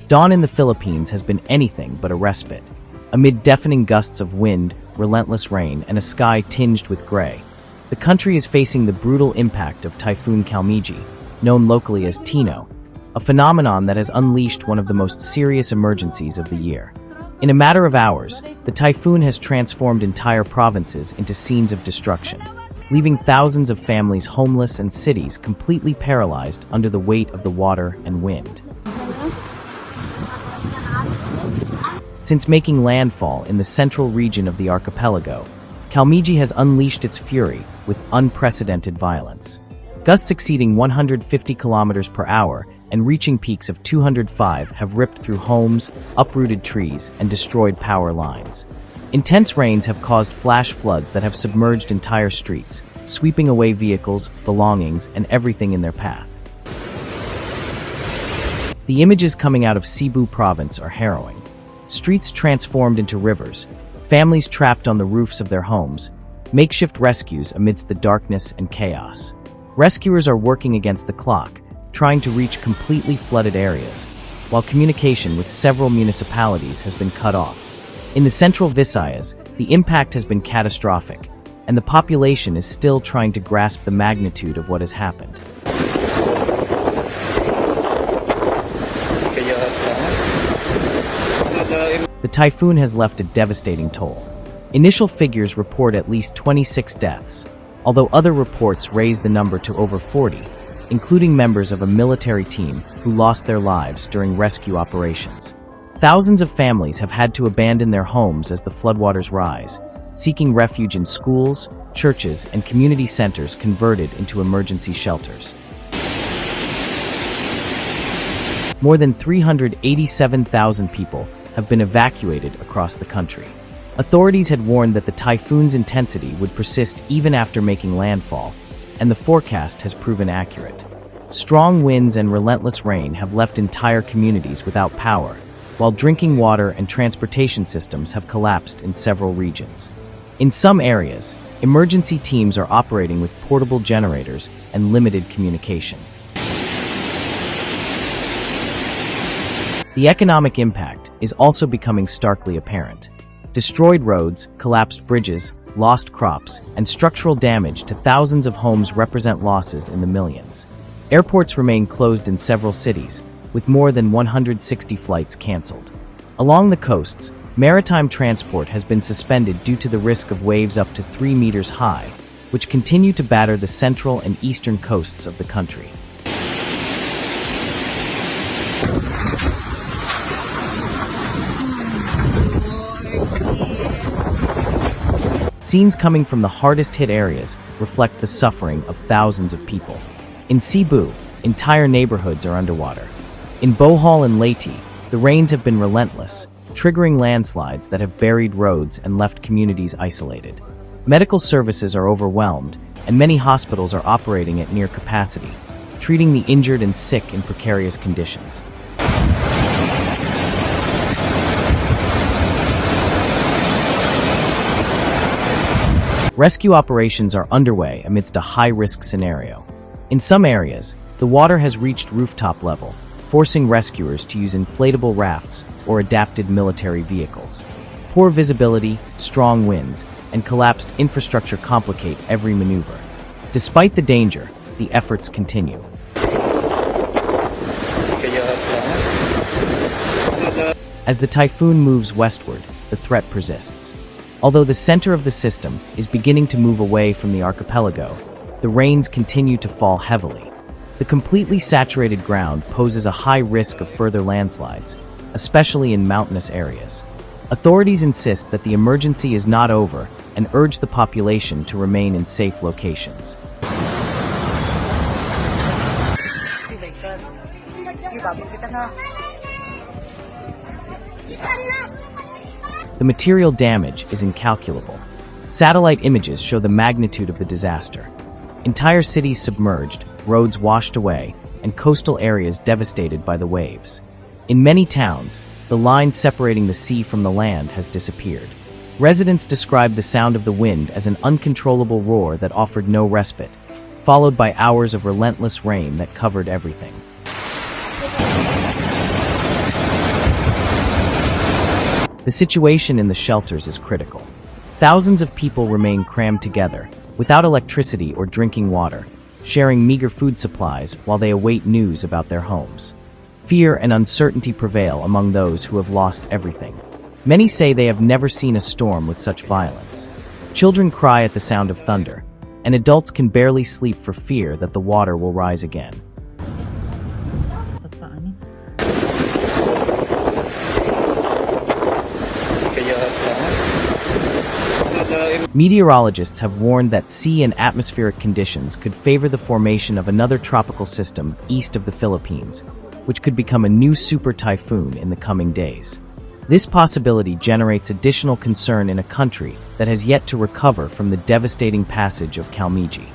Dawn in the Philippines has been anything but a respite. Amid deafening gusts of wind, relentless rain, and a sky tinged with gray, the country is facing the brutal impact of Typhoon Kalmaegi, known locally as Tino, a phenomenon that has unleashed one of the most serious emergencies of the year. In a matter of hours, the typhoon has transformed entire provinces into scenes of destruction, leaving thousands of families homeless and cities completely paralyzed under the weight of the water and wind. Since making landfall in the central region of the archipelago, Kalmaegi has unleashed its fury with unprecedented violence. Gusts exceeding 150 kilometers per hour and reaching peaks of 205 have ripped through homes, uprooted trees, and destroyed power lines. Intense rains have caused flash floods that have submerged entire streets, sweeping away vehicles, belongings, and everything in their path. The images coming out of Cebu province are harrowing. Streets transformed into rivers, families trapped on the roofs of their homes, makeshift rescues amidst the darkness and chaos. Rescuers are working against the clock, trying to reach completely flooded areas, while communication with several municipalities has been cut off. In the central Visayas, the impact has been catastrophic, and the population is still trying to grasp the magnitude of what has happened. The typhoon has left a devastating toll. Initial figures report at least 26 deaths, although other reports raise the number to over 40, including members of a military team who lost their lives during rescue operations. Thousands of families have had to abandon their homes as the floodwaters rise, seeking refuge in schools, churches, and community centers converted into emergency shelters. More than 387,000 people have been evacuated across the country. Authorities had warned that the typhoon's intensity would persist even after making landfall, and the forecast has proven accurate. Strong winds and relentless rain have left entire communities without power, while drinking water and transportation systems have collapsed in several regions. In some areas, emergency teams are operating with portable generators and limited communication. The economic impact is also becoming starkly apparent. Destroyed roads, collapsed bridges, lost crops, and structural damage to thousands of homes represent losses in the millions. Airports remain closed in several cities, with more than 160 flights canceled. Along the coasts, maritime transport has been suspended due to the risk of waves up to 3 meters high, which continue to batter the central and eastern coasts of the country. Scenes coming from the hardest-hit areas reflect the suffering of thousands of people. In Cebu, entire neighborhoods are underwater. In Bohol and Leyte, the rains have been relentless, triggering landslides that have buried roads and left communities isolated. Medical services are overwhelmed, and many hospitals are operating at near capacity, treating the injured and sick in precarious conditions. Rescue operations are underway amidst a high-risk scenario. In some areas, the water has reached rooftop level, forcing rescuers to use inflatable rafts or adapted military vehicles. Poor visibility, strong winds, and collapsed infrastructure complicate every maneuver. Despite the danger, the efforts continue. As the typhoon moves westward, the threat persists. Although the center of the system is beginning to move away from the archipelago, the rains continue to fall heavily. The completely saturated ground poses a high risk of further landslides, especially in mountainous areas. Authorities insist that the emergency is not over and urge the population to remain in safe locations. The material damage is incalculable. Satellite images show the magnitude of the disaster. Entire cities submerged, roads washed away, and coastal areas devastated by the waves. In many towns, the line separating the sea from the land has disappeared. Residents describe the sound of the wind as an uncontrollable roar that offered no respite, followed by hours of relentless rain that covered everything. The situation in the shelters is critical. Thousands of people remain crammed together, without electricity or drinking water, sharing meager food supplies while they await news about their homes. Fear and uncertainty prevail among those who have lost everything. Many say they have never seen a storm with such violence. Children cry at the sound of thunder, and adults can barely sleep for fear that the water will rise again. Meteorologists have warned that sea and atmospheric conditions could favor the formation of another tropical system east of the Philippines, which could become a new super typhoon in the coming days. This possibility generates additional concern in a country that has yet to recover from the devastating passage of Kalmaegi.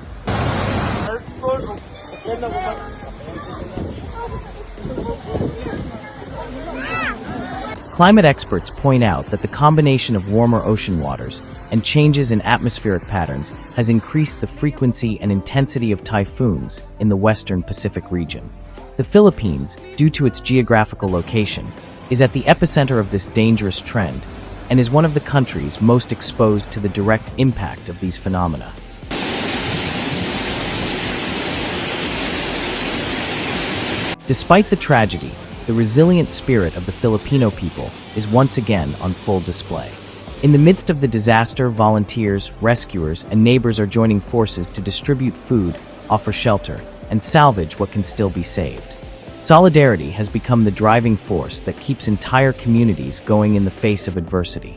Climate experts point out that the combination of warmer ocean waters and changes in atmospheric patterns has increased the frequency and intensity of typhoons in the western Pacific region. The Philippines, due to its geographical location, is at the epicenter of this dangerous trend and is one of the countries most exposed to the direct impact of these phenomena. Despite the tragedy, the resilient spirit of the Filipino people is once again on full display. In the midst of the disaster, volunteers, rescuers, and neighbors are joining forces to distribute food, offer shelter, and salvage what can still be saved. Solidarity has become the driving force that keeps entire communities going in the face of adversity.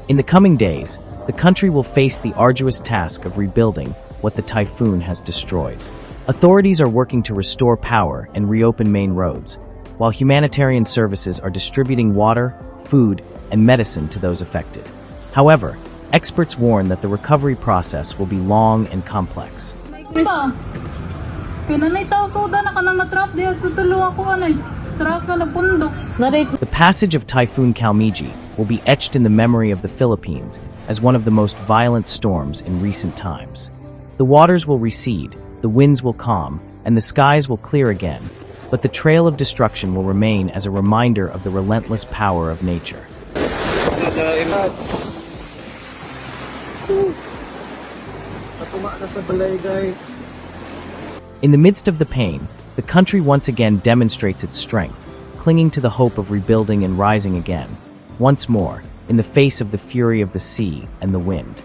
In the coming days, the country will face the arduous task of rebuilding what the typhoon has destroyed. Authorities are working to restore power and reopen main roads, while humanitarian services are distributing water, food, and medicine to those affected. However, experts warn that the recovery process will be long and complex. The passage of Typhoon Kalmaegi will be etched in the memory of the Philippines as one of the most violent storms in recent times. The waters will recede, the winds will calm, and the skies will clear again, but the trail of destruction will remain as a reminder of the relentless power of nature. In the midst of the pain, the country once again demonstrates its strength, clinging to the hope of rebuilding and rising again, once more, in the face of the fury of the sea and the wind.